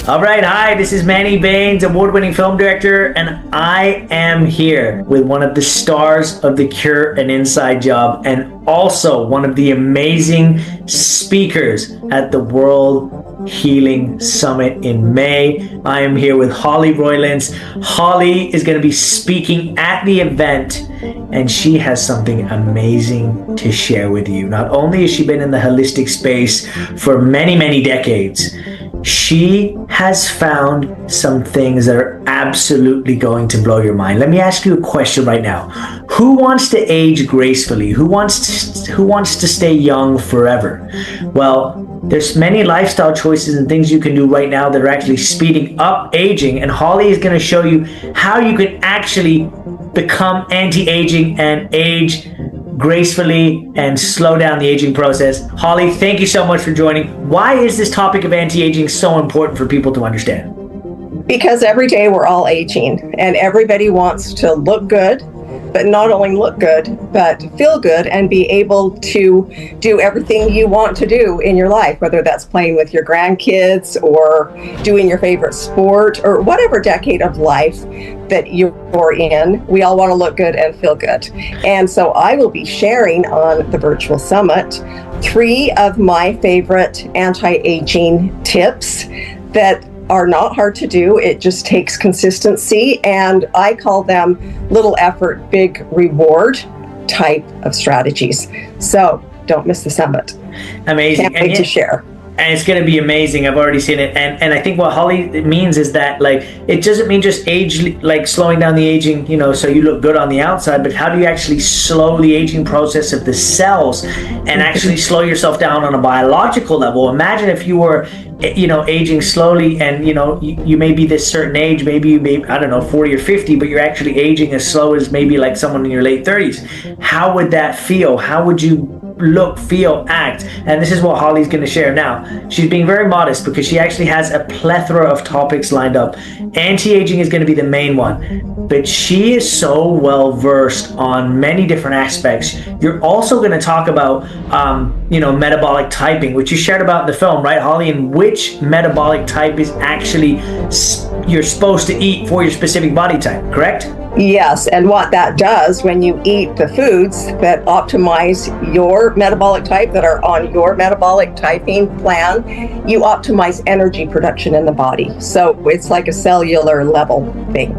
All right, hi, this is Manny Baines, award-winning film director, and I am here with one of the stars of The Cure, An Inside Job, and also one of the amazing speakers at the World Healing Summit in May. I am here with Holly Roylance. Holly is going to be speaking at the event, and she has something amazing to share with you. Not only has she been in the holistic space for many, many decades, she has found some things that are absolutely going to blow your mind. Let me ask you a question right now. Who wants to age gracefully? Who wants to stay young forever? Well, there's many lifestyle choices and things you can do right now that are actually speeding up aging, and Holly is going to show you how you can actually become anti-aging and age gracefully and slow down the aging process. Holly, thank you so much for joining. Why is this topic of anti-aging so important for people to understand? Because every day we're all aging and everybody wants to look good, but not only look good, but feel good and be able to do everything you want to do in your life, whether that's playing with your grandkids or doing your favorite sport or whatever decade of life that you're in. We all want to look good and feel good. And so I will be sharing on the virtual summit 3 of my favorite anti-aging tips that are not hard to do. It just takes consistency, and I call them little effort, big reward type of strategies. So don't miss the summit. Amazing. Can't wait to share. And it's going to be amazing. I've already seen it. And I think what Holly means is that, like, it doesn't mean just age, like slowing down the aging, so you look good on the outside, but how do you actually slow the aging process of the cells and actually slow yourself down on a biological level? Imagine if you were, aging slowly and, you may be this certain age, maybe you may, 40 or 50, but you're actually aging as slow as maybe like someone in your late 30s. How would that feel? How would you look, feel, act? And this is what Holly's going to share now. She's being very modest because she actually has a plethora of topics lined up. Anti-aging is going to be the main one, but she is so well versed on many different aspects. You're also going to talk about metabolic typing, which you shared about in the film, right, Holly? And which metabolic type is actually you're supposed to eat for your specific body type, correct? Yes, and what that does when you eat the foods that optimize your metabolic type, that are on your metabolic typing plan, you optimize energy production in the body. So it's like a cellular level thing.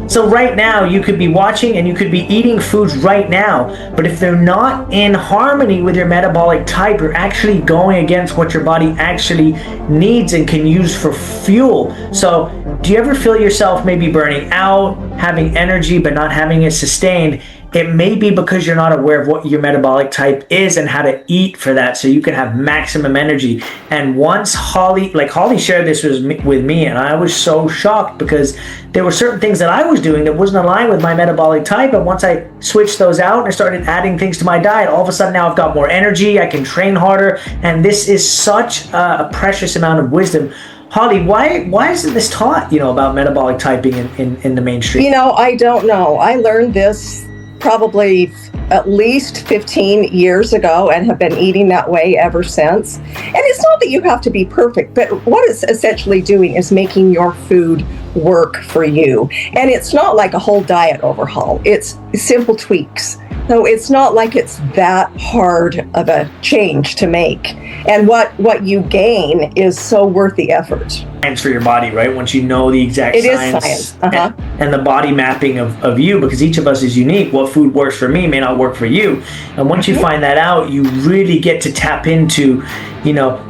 So right now you could be watching and you could be eating foods right now, but if they're not in harmony with your metabolic type, you're actually going against what your body actually needs and can use for fuel. So do you ever feel yourself maybe burning out, having energy but not having it sustained? It may be because you're not aware of what your metabolic type is and how to eat for that so you can have maximum energy. And once Holly shared this with me, and I was so shocked because there were certain things that I was doing that wasn't aligned with my metabolic type. And once I switched those out and I started adding things to my diet, all of a sudden now I've got more energy, I can train harder, and this is such a precious amount of wisdom. Holly, why isn't this taught, about metabolic typing in the mainstream? I don't know. I learned this probably at least 15 years ago and have been eating that way ever since. And it's not that you have to be perfect, but what it's essentially doing is making your food work for you. And it's not like a whole diet overhaul. It's simple tweaks. So it's not like it's that hard of a change to make. And what you gain is so worth the effort. Science for your body, right? Once you know the exact science. And the body mapping of you, because each of us is unique. What food works for me may not work for you. And once you find that out, you really get to tap into,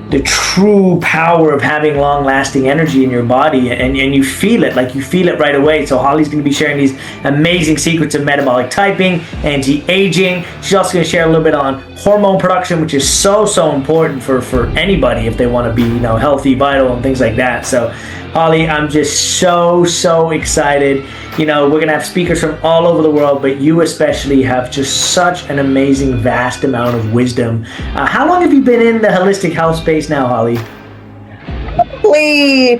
the true power of having long-lasting energy in your body, and you feel it right away. So Holly's going to be sharing these amazing secrets of metabolic typing, anti-aging. She's also going to share a little bit on hormone production, which is so important for anybody if they want to be healthy, vital, and things like that. So Holly, I'm just so excited. We're going to have speakers from all over the world, but you especially have just such an amazing, vast amount of wisdom. How long have you been in the holistic health space now, Holly? Probably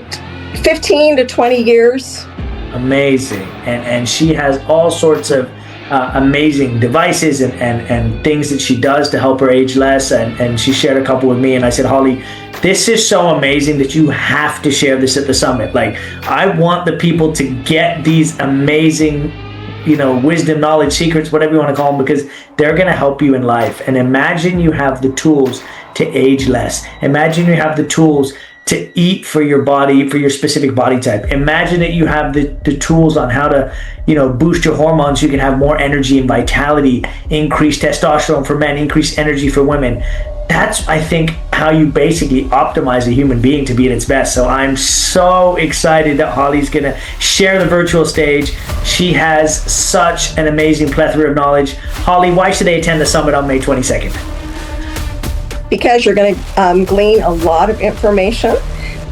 15 to 20 years. Amazing. And she has all sorts of amazing devices and things that she does to help her age less. And she shared a couple with me, and I said, Holly, this is so amazing that you have to share this at the summit. Like, I want the people to get these amazing, wisdom, knowledge, secrets, whatever you want to call them, because they're going to help you in life. And imagine you have the tools to age less. Imagine you have the tools to eat for your body, for your specific body type. Imagine that you have the tools on how to, boost your hormones so you can have more energy and vitality, increase testosterone for men, increase energy for women. That's, I think, how you basically optimize a human being to be at its best. So I'm so excited that Holly's going to share the virtual stage. She has such an amazing plethora of knowledge. Holly, why should they attend the summit on May 22nd? Because you're going to glean a lot of information,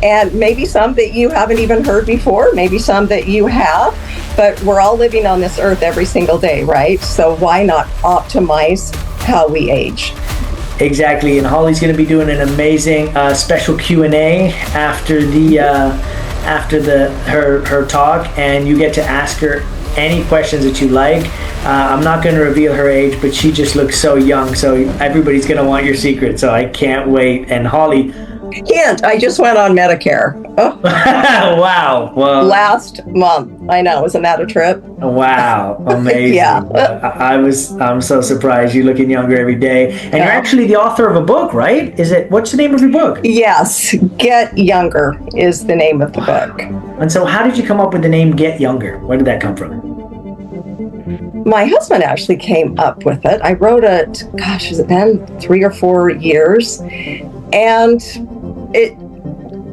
and maybe some that you haven't even heard before, maybe some that you have, but we're all living on this earth every single day, right? So why not optimize how we age? Exactly, and Holly's going to be doing an amazing special Q&A after her talk, and you get to ask her any questions that you like. I'm not going to reveal her age, but she just looks so young, so everybody's going to want your secret, so I can't wait. And Holly... Hint, I just went on Medicare. Oh. Wow. Well, last month. I know, isn't that a trip? Wow, amazing. Yeah. I'm so surprised. You're looking younger every day. And you're actually the author of a book, right? What's the name of your book? Yes, Get Younger is the name of the book. And so how did you come up with the name Get Younger? Where did that come from? My husband actually came up with it. I wrote it, has it been 3 or 4 years? And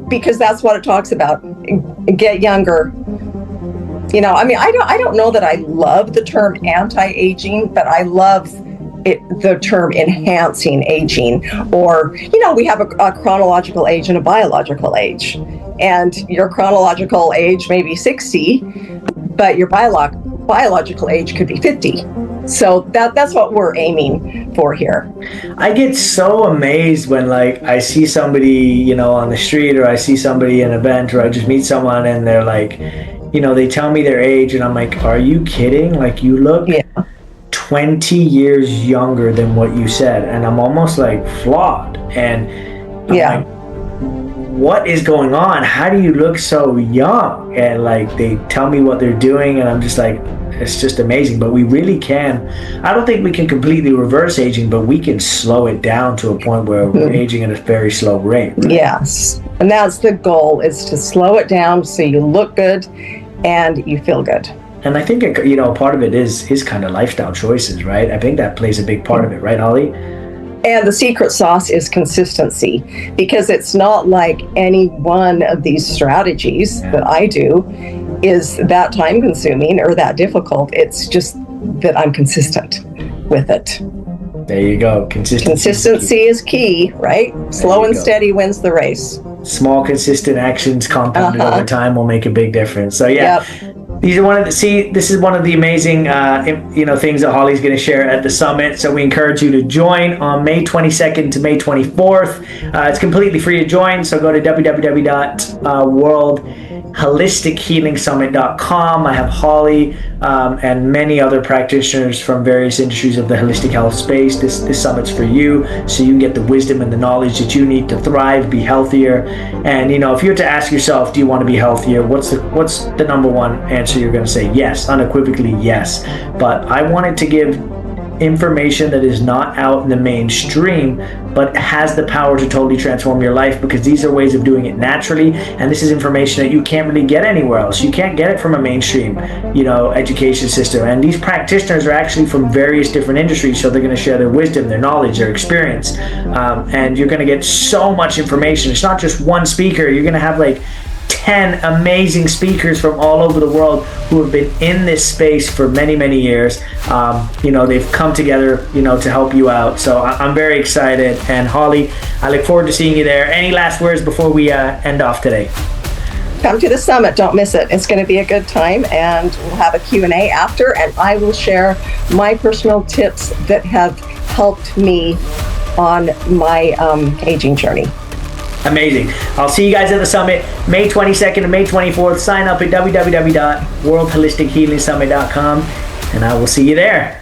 because that's what it talks about, get younger. I don't know that I love the term anti-aging, but I love the term enhancing aging. Or, we have a chronological age and a biological age. And your chronological age may be 60, but your biological age could be 50. So that's what we're aiming for here. I get so amazed when I see somebody, on the street, or I see somebody in an event, or I just meet someone and they're like, they tell me their age and I'm like, are you kidding? Like, you look 20 years younger than what you said. And I'm almost flawed. And I'm like, what is going on? How do you look so young? And they tell me what they're doing and I'm just like, it's just amazing. But we really can. I don't think we can completely reverse aging, but we can slow it down to a point where we're aging at a very slow rate. Right? Yes. And that's the goal, is to slow it down so you look good and you feel good. And I think, part of it is kind of lifestyle choices, right? I think that plays a big part of it, right, Holly? And the secret sauce is consistency, because it's not like any one of these strategies that I do is that time consuming or that difficult. It's just that I'm consistent with it. There you go. Consistency is key, right? Slow and steady wins the race. Small, consistent actions compounded over time will make a big difference. So these are this is one of the amazing things that Holly's going to share at the summit. So we encourage you to join on May 22nd to May 24th. It's completely free to join. So go to www.worldholistic.healingsummit.com. I have Holly and many other practitioners from various industries of the holistic health space. This summit's for you, so you can get the wisdom and the knowledge that you need to thrive, be healthier. And if you were to ask yourself, do you want to be healthier? What's the number one answer you're going to say? Yes, unequivocally yes. But I wanted to give information that is not out in the mainstream, but has the power to totally transform your life, because these are ways of doing it naturally, and this is information that you can't really get anywhere else. You can't get it from a mainstream, education system. And these practitioners are actually from various different industries, so they're going to share their wisdom, their knowledge, their experience, and you're going to get so much information. It's not just one speaker. You're going to have 10 amazing speakers from all over the world who have been in this space for many, many years. They've come together, to help you out. So I'm very excited. And Holly, I look forward to seeing you there. Any last words before we end off today? Come to the summit. Don't miss it. It's going to be a good time, and we'll have a Q&A after, and I will share my personal tips that have helped me on my aging journey. Amazing. I'll see you guys at the summit, May 22nd and May 24th. Sign up at www.worldholistic.healingsummit.com, and I will see you there.